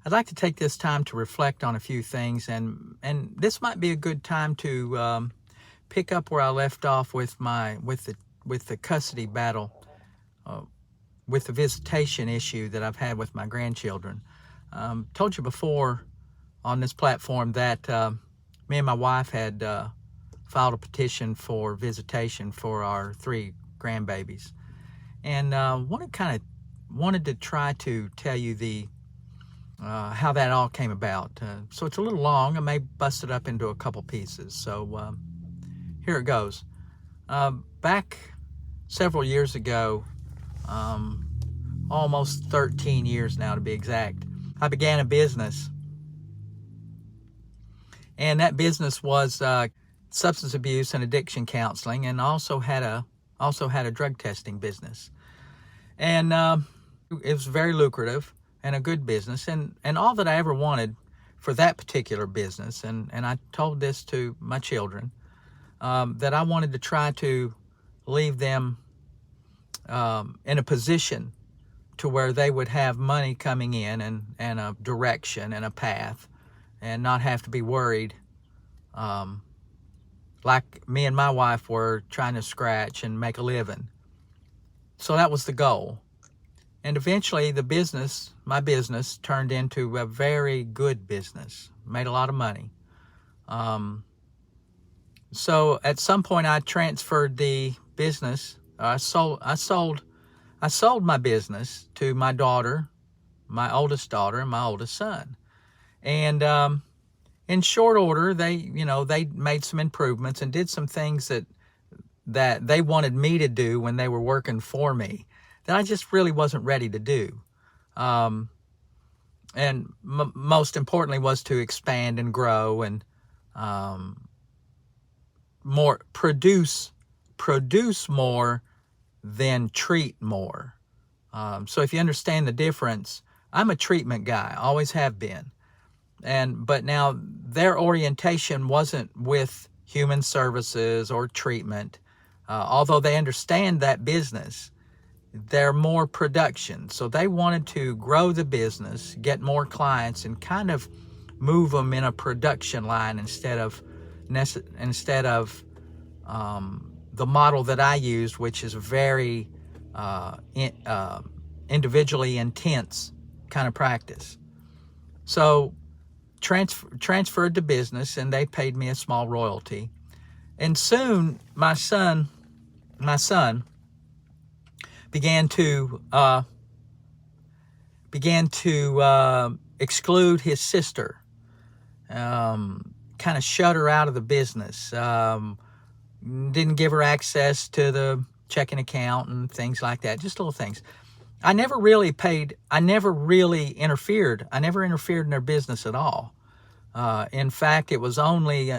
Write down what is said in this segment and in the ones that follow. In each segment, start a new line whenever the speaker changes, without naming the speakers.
I'd like to take this time to reflect on a few things, and this might be a good time to pick up where I left off with the custody battle, uh, with the visitation issue that I've had with my grandchildren. Told you before on this platform that me and my wife had filed a petition for visitation for our three grandbabies, and wanted to try to tell you the how that all came about. So it's a little long. I may bust it up into a couple pieces. So here it goes. Back several years ago, um, almost 13 years now to be exact, I began a business. And that business was substance abuse and addiction counseling, and also had a drug testing business. And it was very lucrative and a good business, and all that I ever wanted for that particular business, and I told this to my children, that I wanted to try to leave them in a position to where they would have money coming in, and a direction and a path, and not have to be worried like me and my wife were trying to scratch and make a living. So that was the goal. And eventually my business turned into a very good business, made a lot of money. So at some point I transferred the business. I sold my business to my daughter, my oldest daughter, and my oldest son. And in short order, they made some improvements and did some things that they wanted me to do when they were working for me, that I just really wasn't ready to do. And most importantly was to expand and grow, and more produce more than treat more. So if you understand the difference, I'm a treatment guy, always have been. But now their orientation wasn't with human services or treatment. Although they understand that business, they're more production. So they wanted to grow the business, get more clients, and kind of move them in a production line instead of the model that I used, which is a very individually intense kind of practice. So transferred the business, and they paid me a small royalty. And soon my son began to exclude his sister, kind of shut her out of the business, didn't give her access to the checking account and things like that, just little things. I never really interfered. I never interfered in their business at all. In fact, it was only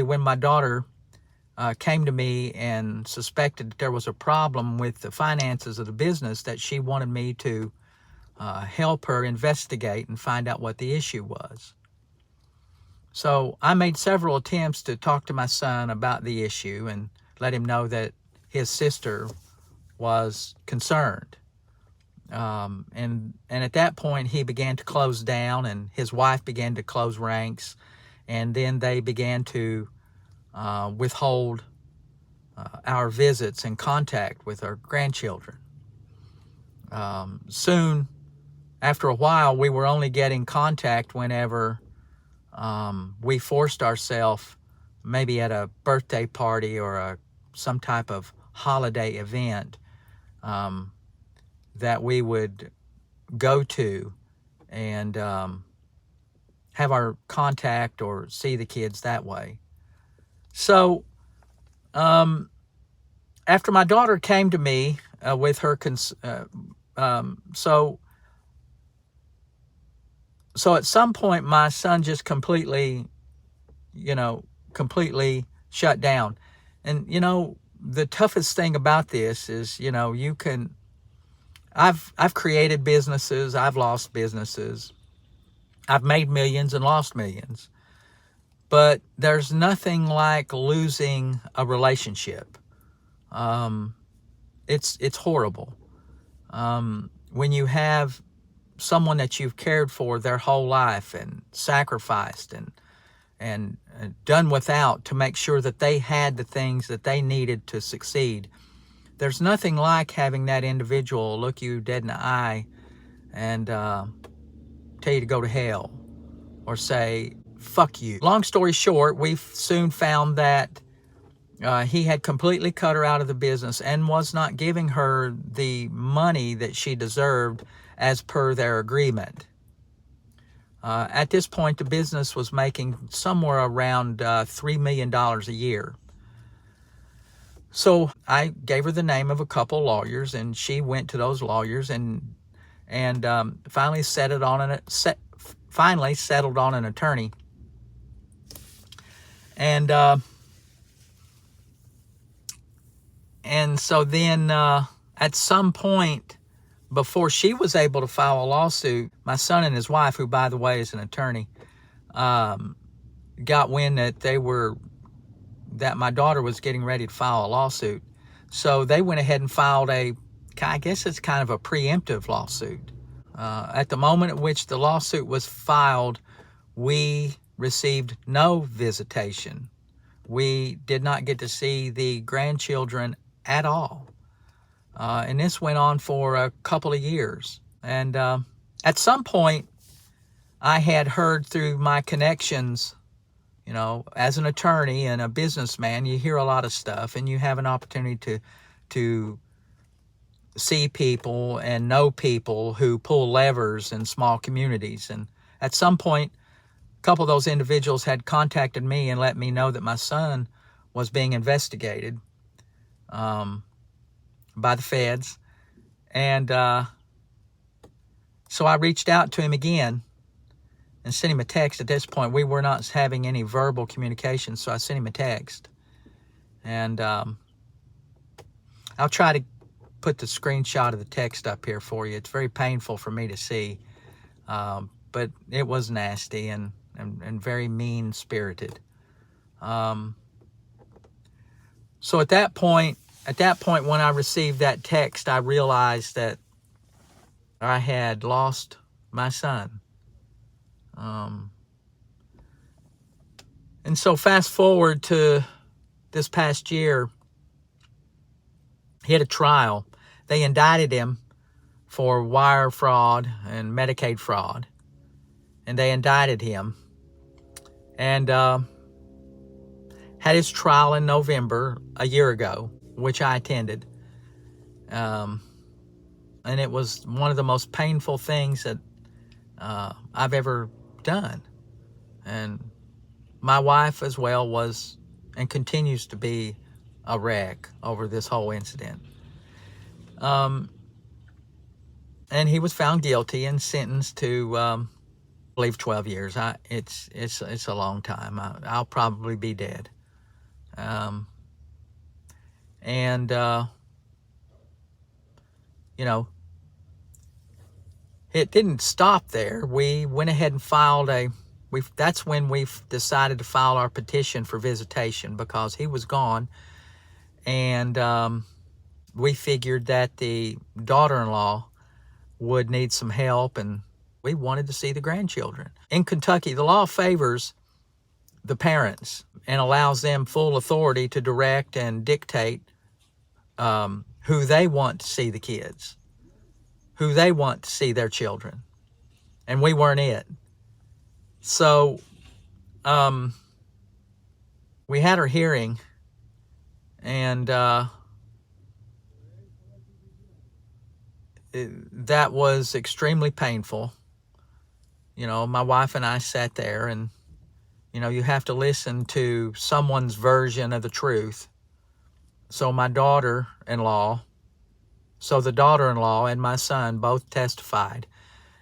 when my daughter came to me and suspected that there was a problem with the finances of the business that she wanted me to help her investigate and find out what the issue was. So I made several attempts to talk to my son about the issue and let him know that his sister was concerned. And at that point, he began to close down, and his wife began to close ranks, and then they began to withhold our visits and contact with our grandchildren. Soon, after a while, we were only getting contact whenever we forced ourselves, maybe at a birthday party or some type of holiday event, that we would go to and have our contact or see the kids that way. So after my daughter came to me with her so at some point my son just completely shut down. And the toughest thing about this is, I've created businesses, I've lost businesses, I've made millions and lost millions, but there's nothing like losing a relationship. It's horrible. When you have someone that you've cared for their whole life and sacrificed and done without to make sure that they had the things that they needed to succeed. There's nothing like having that individual look you dead in the eye and tell you to go to hell or say, fuck you. Long story short, we soon found that he had completely cut her out of the business and was not giving her the money that she deserved as per their agreement. At this point, the business was making somewhere around $3 million a year. So I gave her the name of a couple lawyers, and she went to those lawyers and finally settled on an attorney. And so then at some point, before she was able to file a lawsuit, my son and his wife, who by the way is an attorney, got wind that my daughter was getting ready to file a lawsuit. So they went ahead and filed I guess it's kind of a preemptive lawsuit. At the moment at which the lawsuit was filed, we received no visitation. We did not get to see the grandchildren at all. And this went on for a couple of years. And at some point, I had heard through my connections, you know, as an attorney and a businessman, you hear a lot of stuff and you have an opportunity to see people and know people who pull levers in small communities. And at some point, a couple of those individuals had contacted me and let me know that my son was being investigated by the feds. And so I reached out to him again and sent him a text. At this point, we were not having any verbal communication, so I sent him a text. And I'll try to put the screenshot of the text up here for you. It's very painful for me to see, but it was nasty and very mean-spirited. So at that point, when I received that text, I realized that I had lost my son. And so fast forward to this past year, he had a trial. They indicted him for wire fraud and Medicaid fraud. And they indicted him. And had his trial in November a year ago, which I attended. And it was one of the most painful things that I've ever done. And my wife as well was and continues to be a wreck over this whole incident. And he was found guilty and sentenced to, I believe, 12 years. It's a long time. I'll probably be dead. You know, it didn't stop there. We went ahead and filed that's when we decided to file our petition for visitation, because he was gone. And we figured that the daughter-in-law would need some help, and we wanted to see the grandchildren. In Kentucky, the law favors the parents and allows them full authority to direct and dictate who they want to see the kids, who they want to see their children. And we weren't it. So we had our hearing, and that was extremely painful. You know, my wife and I sat there, and you know, you have to listen to someone's version of the truth. So the daughter-in-law and my son both testified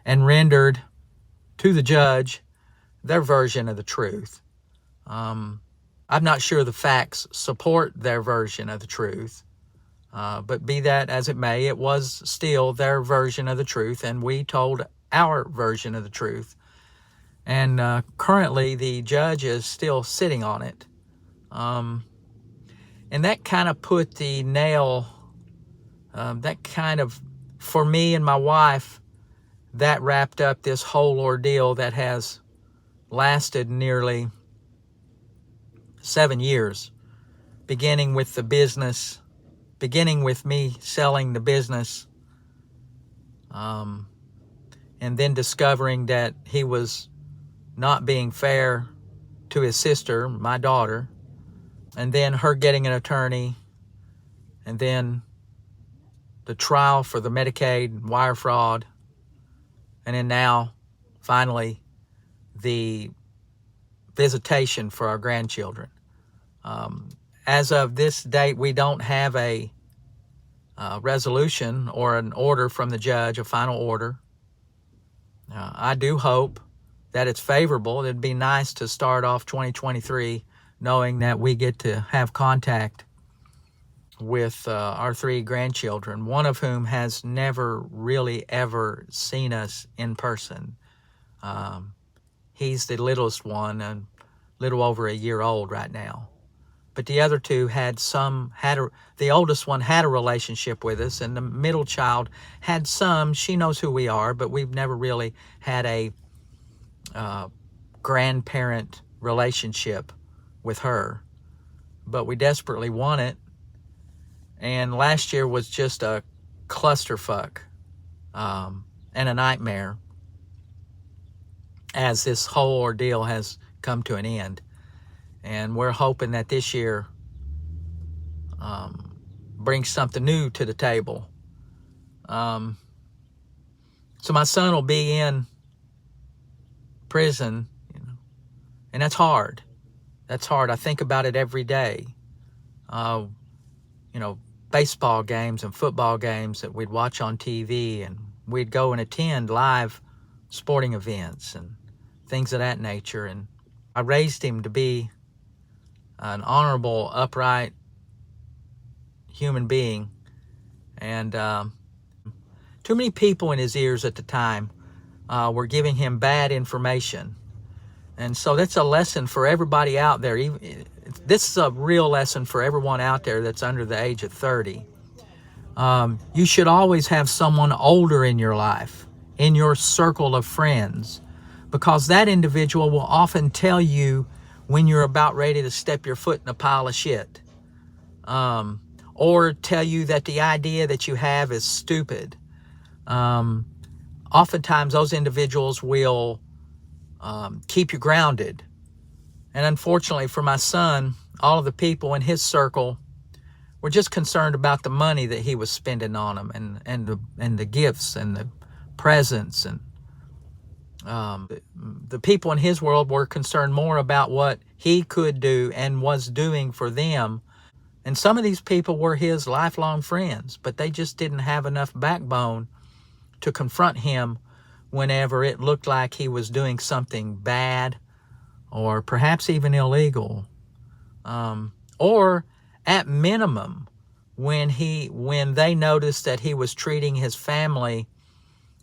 and rendered to the judge their version of the truth. I'm not sure the facts support their version of the truth, but be that as it may, it was still their version of the truth, and we told our version of the truth. And currently, the judge is still sitting on it. And that kind of put the nail, for me and my wife, that wrapped up this whole ordeal that has lasted nearly 7 years, beginning with the business, beginning with me selling the business, and then discovering that he was not being fair to his sister, my daughter, and then her getting an attorney, and then the trial for the Medicaid wire fraud, and then now, finally, the visitation for our grandchildren. As of this date, we don't have a resolution or an order from the judge, a final order. I do hope that it's favorable. It'd be nice to start off 2023 knowing that we get to have contact with our 3 grandchildren, one of whom has never really ever seen us in person. He's the littlest one, a little over a year old right now. But the other 2 the oldest one had a relationship with us, and the middle child had some. She knows who we are, but we've never really had a grandparent relationship with her. But we desperately want it. And last year was just a clusterfuck and a nightmare, as this whole ordeal has come to an end. And we're hoping that this year brings something new to the table. So my son will be in prison, and that's hard. That's hard. I think about it every day. Baseball games and football games that we'd watch on TV, and we'd go and attend live sporting events and things of that nature. And I raised him to be an honorable, upright human being. And too many people in his ears at the time were giving him bad information. And so that's a lesson for everybody out there. This is a real lesson for everyone out there that's under the age of 30. You should always have someone older in your life, in your circle of friends, because that individual will often tell you when you're about ready to step your foot in a pile of shit, or tell you that the idea that you have is stupid. Oftentimes those individuals will keep you grounded. And unfortunately for my son, all of the people in his circle were just concerned about the money that he was spending on them, and the gifts and the presents. And the people in his world were concerned more about what he could do and was doing for them. And some of these people were his lifelong friends, but they just didn't have enough backbone to confront him whenever it looked like he was doing something bad, or perhaps even illegal, or at minimum, when they noticed that he was treating his family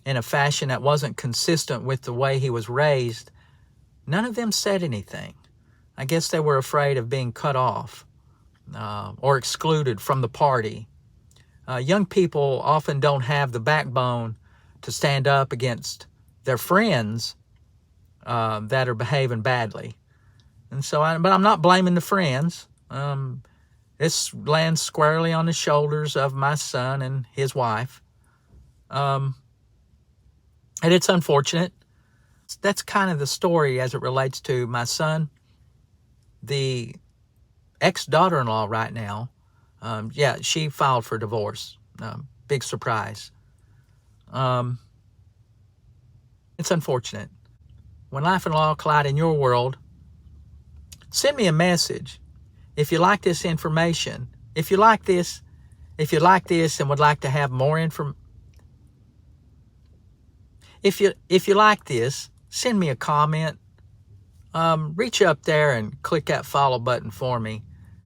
in a fashion that wasn't consistent with the way he was raised, none of them said anything. I guess they were afraid of being cut off or excluded from the party. Young people often don't have the backbone to stand up against their friends that are behaving badly. And so, but I'm not blaming the friends. This lands squarely on the shoulders of my son and his wife. And it's unfortunate. That's kind of the story as it relates to my son. The ex-daughter-in-law right now, she filed for divorce. Big surprise. It's unfortunate. When life and law collide in your world, send me a message. If you like this information, if you like this and would like to have more information, if you like this, send me a comment. Reach up there and click that follow button for me.